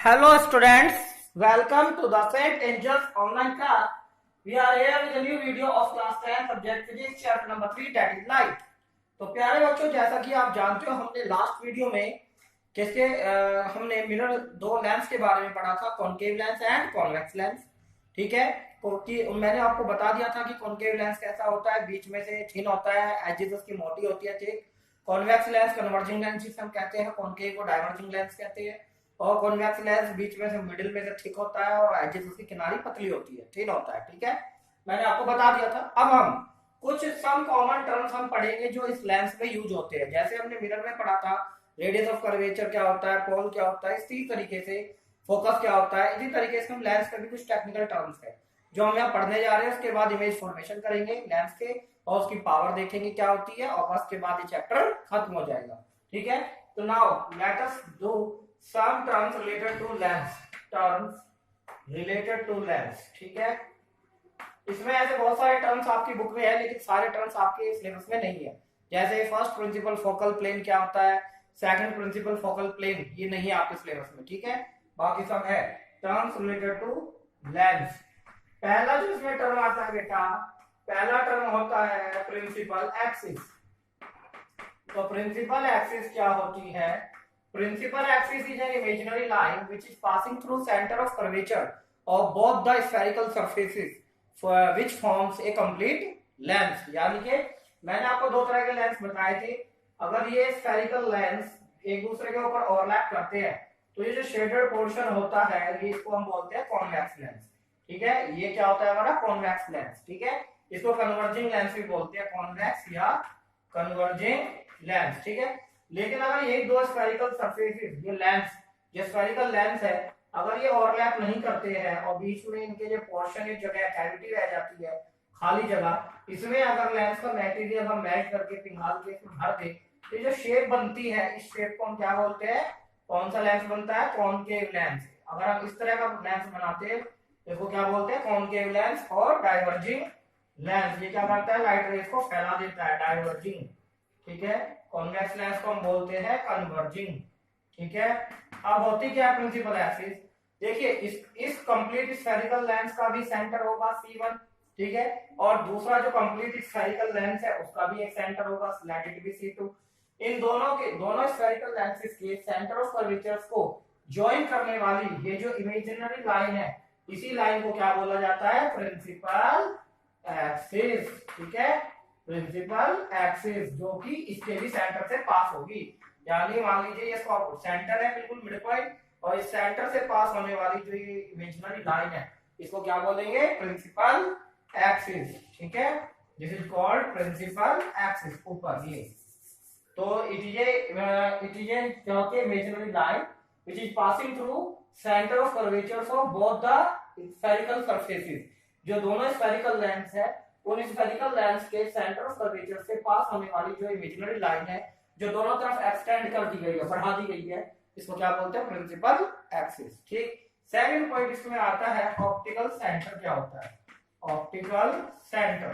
Hello students, welcome to the St. Angels online class. We are here with a new video of class 10 subject physics chapter number 3 that is light. तो प्यारे बच्चों, जैसा कि आप जानते हो हमने लास्ट वीडियो में किसके हमने मिरर दो लेंस के बारे में पढ़ा था, concave lens and convex lens. ठीक है, कि मैंने आपको बता दिया था कि कॉनकेव लेंस कैसा होता है, बीच में से थिन होता है, एजेस उसकी मोटी होती है। ठीक, कॉन्वेक्स लेंस कन्वर्जिंग लेंस जिसे हम कहते हैं, कॉनकेव को डाइवर्जिंग लेंस कहते हैं। और कॉन्वेक्स लेंस बीच में से मिडिल में से थिक होता है और एजेस उसकी किनारी पतली होती है, थिन होता है। ठीक है, मैंने आपको बता दिया था। अब हम कुछ सम कॉमन टर्म्स हम पढ़ेंगे जो इस लेंस में यूज होते हैं। जैसे हमने मिरर में पढ़ा था रेडियस ऑफ कर्वेचर क्या होता है, पोल क्या होता है, इसी तरीके से फोकस क्या होता है, इसी तरीके से हम लेंस के भी कुछ टेक्निकल टर्म्स है जो हम यहाँ पढ़ने जा रहे हैं। उसके बाद इमेज फॉर्मेशन करेंगे लेंस के और उसकी पावर देखेंगे क्या होती है, और बस के बाद ये चैप्टर खत्म हो जाएगा। ठीक है, तो now let us do some terms related to lens. Terms related to lens, ठीक है। इसमें ऐसे बहुत सारे टर्म्स आपकी बुक में है, लेकिन सारे टर्म्स आपके सिलेबस में नहीं है। जैसे फर्स्ट प्रिंसिपल फोकल प्लेन क्या होता है, सेकंड प्रिंसिपल फोकल प्लेन, ये नहीं है आपके सिलेबस में। ठीक है, बाकी सब है टर्म्स रिलेटेड टू लेंस। पहला जो इसमें टर्म आता है बेटा, पहला टर्म होता है प्रिंसिपल एक्सिस। तो प्रिंसिपल एक्सिस क्या होती है? Principal axis is an imaginary line which is passing through centre of curvature of both the spherical surfaces which forms a complete lens। यानी कि मैंने आपको दो तरह के लेंस बताए थे। अगर ये स्फेरिकल लेंस एक दूसरे के ऊपर ओवरलैप करते हैं तो ये जो शेडेड पोर्शन होता है ये इसको हम बोलते हैं कॉन्वेक्स लेंस। ठीक है, ये क्या होता है हमारा कॉन्वेक्स लेंस। ठीक है, इसको कन्वर्जिंग लेंस भी बोलते हैं, कॉन्वेक्स या कन्वर्जिंग लेंस। ठीक है, लेकिन अगर ये दो स्फेरिकल सरफेसेस, ये लेंस जो स्फेरिकल लेंस है, अगर ये ओवरलैप नहीं करते हैं और बीच में इनके जो पोर्शन एक जगह कैविटी रह जाती है, खाली जगह, इसमें अगर लेंस का मटेरियल हम मेल्ट करके पिघाल के इसमें भर दे तो ये जो शेप बनती है, इस शेप को हम क्या बोलते हैं? कौन सा लेंस बनता है? Concave lens. अगर हम इस तरह का लेंस बनाते हैं इसको क्या बोलते हैं? Concave lens. और डाइवर्जिंग लेंस, ये क्या करता है? लाइट रेज को फैला देता है, डाइवर्जिंग। ठीक है, कॉन्वेक्स लेंस को हम बोलते हैं कन्वर्जिंग। ठीक है, अब होती क्या है प्रिंसिपल एक्सिस? देखिए इस कंप्लीट स्फेरिकल लेंस का भी सेंटर होगा C1। ठीक है, और दूसरा जो कंप्लीट स्फेरिकल लेंस है उसका भी एक सेंटर होगा, लेट इट बी C2। इन दोनों स्फेरिकल लेंसेस के सेंटर ऑफ कर्वेचर्स को ज्वाइन करने वाली ये जो इमेजिनरी लाइन है, इसी लाइन को क्या बोला जाता है? Principal axis. ठीक है, प्रिंसिपल एक्सिस जो कि इसके भी सेंटर से पास होगी। यानी मान लीजिए ये सेंटर है बिल्कुल मिड पॉइंट, और इस सेंटर से पास होने वाली जो ये इमेजिनरी लाइन है इसको क्या बोलेंगे? Principal axis. ठीक है, this is called principal axis. ऊपर ये तो it is a imaginary line which is passing through centre of curvatures of both the spherical surfaces. जो दोनों स्फेरिकल लेंस है उन स्फेरिकल लेंस के सेंटर ऑफ कर्वेचर से पास होने वाली जो इमेजिनरी लाइन है, जो दोनों तरफ एक्सटेंड कर दी गई है, बढ़ा दी गई है, इसको क्या बोलते हैं? Principal axis. ठीक, सेकंड पॉइंट इसमें आता है ऑप्टिकल सेंटर। क्या होता है ऑप्टिकल सेंटर?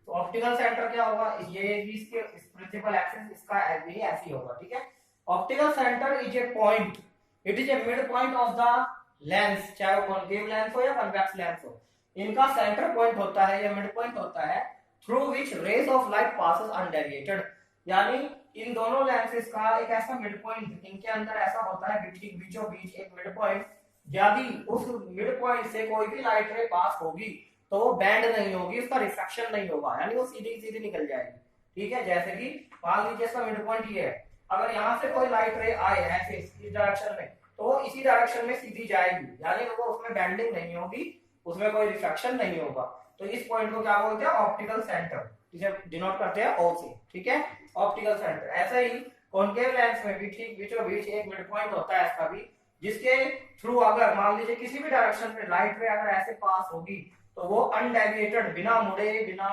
तो ऑप्टिकल सेंटर क्या होगा? ये भी इसके प्रिंसिपल एक्सिस इसका भी ऐसे ही होगा। ठीक है, optical centre is a point, it is A mid point of the lens, चाहे वो कॉनकेव लेंस हो या कन्वेक्स लेंस हो, इनका सेंटर पॉइंट होता है या मिड पॉइंट होता है through which rays of light passes undeviated. यानी इन दोनों लेंसेस का एक ऐसा मिड पॉइंट, इनके अंदर ऐसा होता है बीचों बीच एक मिड पॉइंट, यदि उस मिड पॉइंट से कोई भी लाइट रे पास होगी तो वो बैंड नहीं होगी, उसका रिफ्लेक्शन नहीं होगा, यानी वो सीधी सीधी निकल जाएगी। ठीक है, जैसे कि मान लीजिए इसका मिड पॉइंट ये है, अगर यहाँ से कोई लाइट रे आए ऐसे इस डायरेक्शन में तो वो इसी डायरेक्शन में सीधी जाएगी, यानी वो उसमें बैंडिंग नहीं होगी, उसमें कोई रिफ्लेक्शन नहीं होगा। तो इस पॉइंट को क्या बोलते हैं? ऑप्टिकल सेंटर, जिसे डिनोट करते हैं O से। ठीक है, ऑप्टिकल सेंटर। ऐसे ही कॉनकेव लेंस में भी ठीक बीचों बीच एक मिड पॉइंट होता है इसका भी, जिसके थ्रू अगर मान लीजिए किसी भी डायरेक्शन में लाइट रे अगर ऐसे पास होगी तो वो अनडेविएटेड, बिना मुड़े, बिना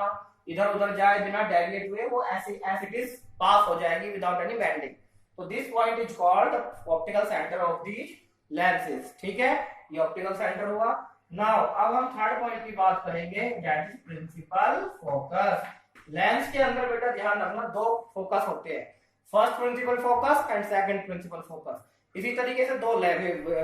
इधर उधर जाए, बिना डेविएट हुए, वो ऐसे एज इट इज पास हो जाएगी विदाउट एनी बेंडिंग। तो this point is called optical centre of the lenses. ठीक है, ये ऑप्टिकल सेंटर हुआ। नाउ अब हम थर्ड पॉइंट की बात करेंगे, that is principal focus. Lens के अंदर बेटा ध्यान रखना दो फोकस होते हैं, first principal focus and second principal focus. इसी तरीके से दो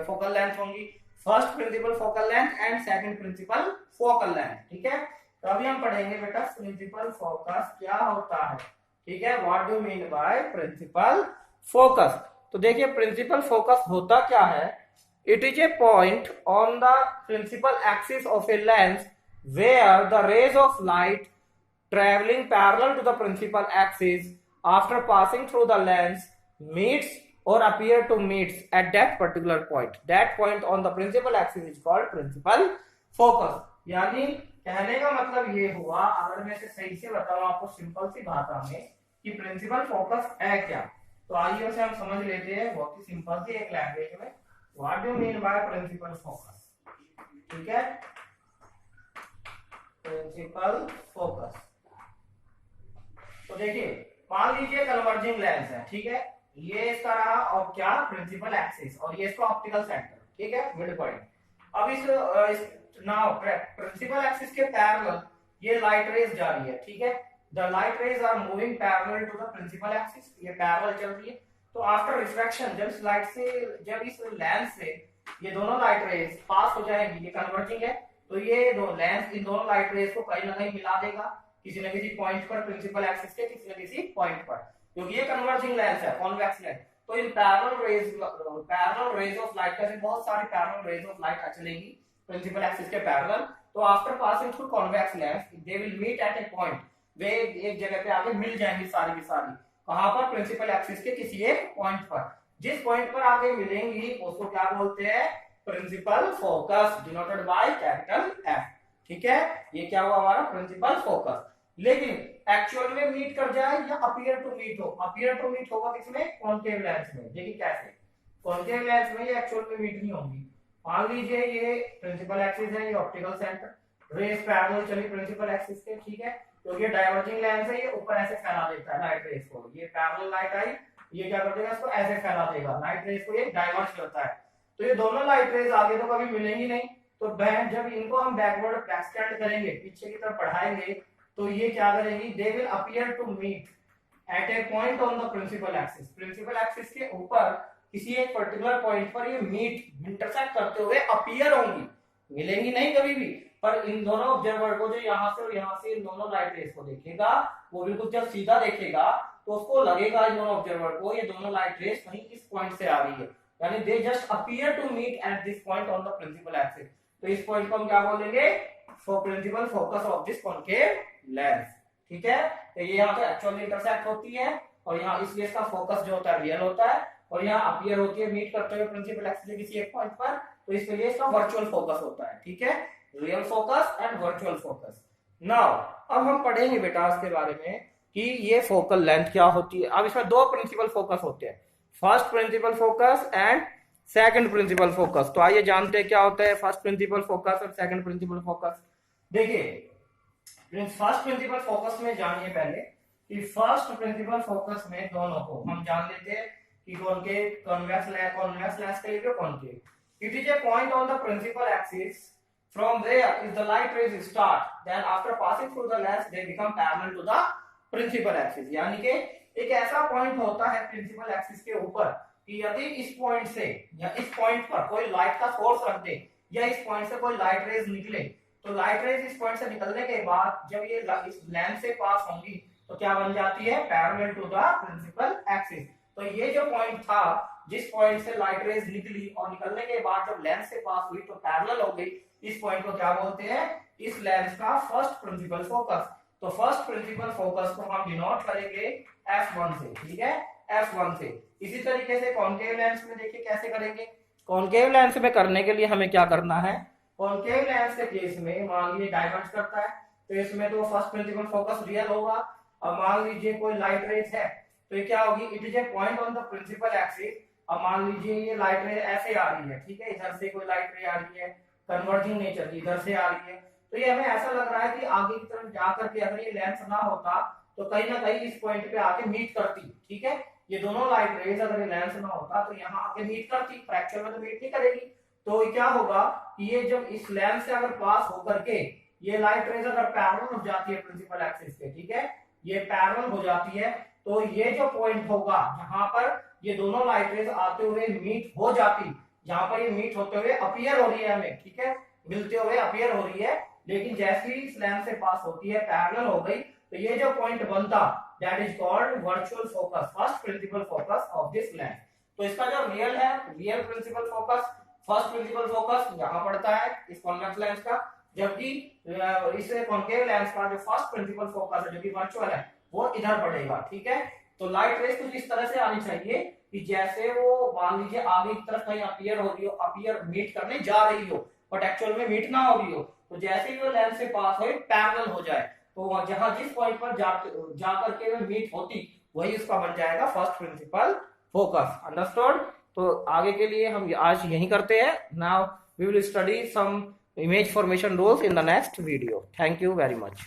फोकल लेंथ होंगी, first principal focal length and second principal focal length. ठीक है, तो अभी हम पढ़ेंगे बेटा प्रिंसिपल फोकस क्या होता है। ठीक है, what do mean by principal focus. तो देखिए प्रिंसिपल फोकस होता क्या है, it is a point on the principal axis of a lens where the rays of light traveling parallel to the principal axis after passing through the lens meets or appear to meets at that particular point. That point on the principal axis is called principal focus. यानी कहने का मतलब ये हुआ, अगर मैं इसे सही से बताऊं आपको सिंपल सी भाषा में कि प्रिंसिपल फोकस है क्या, तो आइए उसे हम समझ लेते हैं बहुत ही सिंपल सी एक लैंग्वेज में। What do mean by principal focus. ठीक है, प्रिंसिपल फोकस तो देखिए मान लीजिए कन्वर्जिंग लेंस है। ठीक है, ये इसका रहा और क्या प्रिंसिपल एक्सिस, और ये इसका ऑप्टिकल सेंटर। ठीक है, मिड पॉइंट। अब इस नाउ प्रिंसिपल एक्सिस के पैरेलल ये लाइट रेज जा रही है। ठीक है, the light rays are moving parallel to the principal axis, ये पैरेलल चल रही है। तो आफ्टर रिफ्रैक्शन जब इस लाइट से जब इस लेंस से ये दोनों लाइट रेज पास हो जाएंगी, ये कन्वर्जिंग है, तो ये दो लेंस इन दोनों लाइट रेज को कहीं ना कहीं मिला देगा किसी न किसी पॉइंट पर, प्रिंसिपल एक्सिस के किसी न किसी पॉइंट पर, क्योंकि ये कन्वर्जिंग लेंस है, कॉन्वेक्स लेंस। तो इन पैरेलल रेज ऑफ लाइट का बहुत सारी पैरेलल रेज ऑफ लाइट चलेंगी प्रिंसिपल एक्सिस के पैरेलल। तो after passing through convex lens they will meet at a point, वे एक जगह पे आके मिल जाएंगी सारी की सारी। कहां पर? प्रिंसिपल एक्सिस के किसी एक पॉइंट पर। जिस पॉइंट पर आगे मिलेंगी उसको क्या बोलते हैं? Principal focus, denoted by capital F. ठीक है, ये क्या हुआ हमारा प्रिंसिपल फोकस। लेकिन एक्चुअल में मीट कर जाए या अपीयर टू मीट हो, अपीयर टू मीट होगा किसमें? कॉन्केव लेंस में। देखिए कैसे, कॉन्केव लेंस में ये एक्चुअल में मीट नहीं होंगी। मान लीजिए ये प्रिंसिपल एक्सिस है, ये ऑप्टिकल सेंटर, रेस पैरेलल चली प्रिंसिपल एक्सिस के। ठीक है, तो ये डाइवर्जिंग लेंस है, ये ऊपर ऐसे फैला देता है लाइट रेस को। ये पैरेलल लाइट आई, ये क्या कर देगा? इसको ऐसे फैला देगा, लाइट रेस को ये डाइवर्ट करता है। तो ये दोनों लाइट रेस आगे तो कभी मिलेंगी नहीं। तो जब इनको हम बैकवर्ड बैकस्टैंड करेंगे, पीछे की तरफ बढ़ाएंगे, तो ये क्या करेंगी? They will appear to meet at a point on the principal axis. Principal axis के ऊपर किसी एक पर्टिकुलर पॉइंट पर ये मीट इंटरसेक्ट करते हुए अपीयर होंगी, मिलेंगी नहीं कभी भी। पर इन दोनों ऑब्जर्वर को जो यहाँ से और यहाँ से इन दोनों लाइट रेस को देखेगा, वो बिल्कुल जब सीधा देखेगा तो उसको लगेगा इन दोनों ऑब्जर्वर को ये दोनों लाइट रेस कहीं इस पॉइंट से आ रही है, यानी they just appear to meet at this point on the principal axis. तो इस पॉइंट को हम क्या बोलेंगे? For principal focus of this concave lens. ठीक है, तो ये यहाँ पे एक्चुअली इंटरसेक्ट होती है और यहाँ इसलिए इसका फोकस जो होता है रियल होता है, और यहाँ अपीयर होती है मीट करते हुए प्रिंसिपल एक्सिस के किसी एक पॉइंट पर, तो इसके लिए इसका वर्चुअल फोकस होता है। ठीक है, real focus and virtual focus. Now अब हम पढ़ेंगे बेटा इसके बारे में कि ये फोकल लेंथ क्या होती है। अब इसमें दो प्रिंसिपल फोकस होते हैं, first principal focus and second principal focus. तो आइए जानते हैं क्या होता है फर्स्ट प्रिंसिपल फोकस और सेकंड प्रिंसिपल फोकस। देखिए फर्स्ट प्रिंसिपल फोकस में जानिए पहले कि फर्स्ट प्रिंसिपल फोकस में दोनों को हम जान लेते हैं कि कॉन्केव, कॉन्वेक्स लेंस के लिए concave. It is a point on the principal axis from where if the light rays start then after passing through the lens they become parallel to the principal axis. यानी कि एक ऐसा point होता है principal axis के ऊपर कि यदि इस पॉइंट से या इस पॉइंट पर कोई लाइट का सोर्स रख दे या इस पॉइंट से कोई लाइट रेज निकले, तो लाइट रेज इस पॉइंट से निकलने के बाद जब ये इस लेंस से पास होंगी तो क्या बन जाती है? Parallel to the principal axis. तो ये जो पॉइंट था जिस पॉइंट से लाइट रेज निकली और निकलने के बाद जब लेंस से पास हुई तो पैरेलल हो गई, इस पॉइंट को क्या बोलते हैं? इस लेंस का फर्स्ट प्रिंसिपल फोकस। तो फर्स्ट प्रिंसिपल फोकस को हम डिनोट करेंगे F1 से। ठीक है, F1 से। इसी तरीके से कॉन्केव लेंस में देखिए कैसे करेंगे। कॉन्केव लेंस में करने के लिए हमें क्या करना है? कॉन्केव लेंस के केस में मान लीजिए डाइवर्ज करता है, तो इसमें तो फर्स्ट प्रिंसिपल फोकस रियल होगा। अब मान लीजिए कोई लाइट रेज है तो ये क्या होगी? It is a point on the principal axis. अब मान लीजिए ये लाइट रे ऐसे आ रही है, ठीक है, इधर से कोई लाइट रे आ रही है, कन्वर्जिंग नेचर की, इधर से आ रही है, तो ये हमें ऐसा लग रहा है कि आगे की तरफ जाकर के अगर ये लेंस ना होता तो कहीं ना कहीं इस पॉइंट पे आके मीट करती। ठीक है, ये दोनों लाइट रेज अगर ये लेंस ना होता तो यहाँ आके मीट करती, फ्रैक्चर में तो मीट नहीं करेगी। तो क्या होगा कि ये जब इस लेंस से अगर पास होकर के ये लाइट रेज अगर पैरेलल हो जाती है प्रिंसिपल एक्सिस के, ठीक है, ये पैरेलल हो जाती है, तो ये जो पॉइंट होगा यहाँ पर ये दोनों लाइट रेज आते हुए मीट हो जाती, जहां पर ये मीट होते हुए अपीयर हो रही है हमें, ठीक है, मिलते हुए अपीयर हो रही है, लेकिन जैसे ही इस लेंस से पास होती है, पैरेलल हो गई, तो ये जो पॉइंट बनता that is called virtual focus, first principal focus of this lens. तो इसका जो रियल है, real principal focus, first principal focus यहाँ पड़ता है इस कॉन्वेक्स लेंस का, जबकि इस कॉन्केव लेंस का जो फर्स्ट प्रिंसिपल फोकस है जो कि वर्चुअल है वो इधर पड़ेगा, ठीक है। तो लाइट रेस कुछ इस तरह से आनी चाहिए कि जैसे वो मान लीजिए आगे की तरफ कहीं अपीयर हो रही हो, अपीयर मीट करने जा रही हो, बट एक्चुअल में मीट ना हो रही हो, तो जैसे ही वो लेंस से पास हो पैरेलल हो जाए, तो जहां जिस पॉइंट पर जा करके वो मीट होती वही उसका बन जाएगा फर्स्ट प्रिंसिपल फोकस। अंडरस्टूड। तो आगे के लिए हम आज यही करते हैं। Now we will study some image formation rules in the next video. Thank you very much.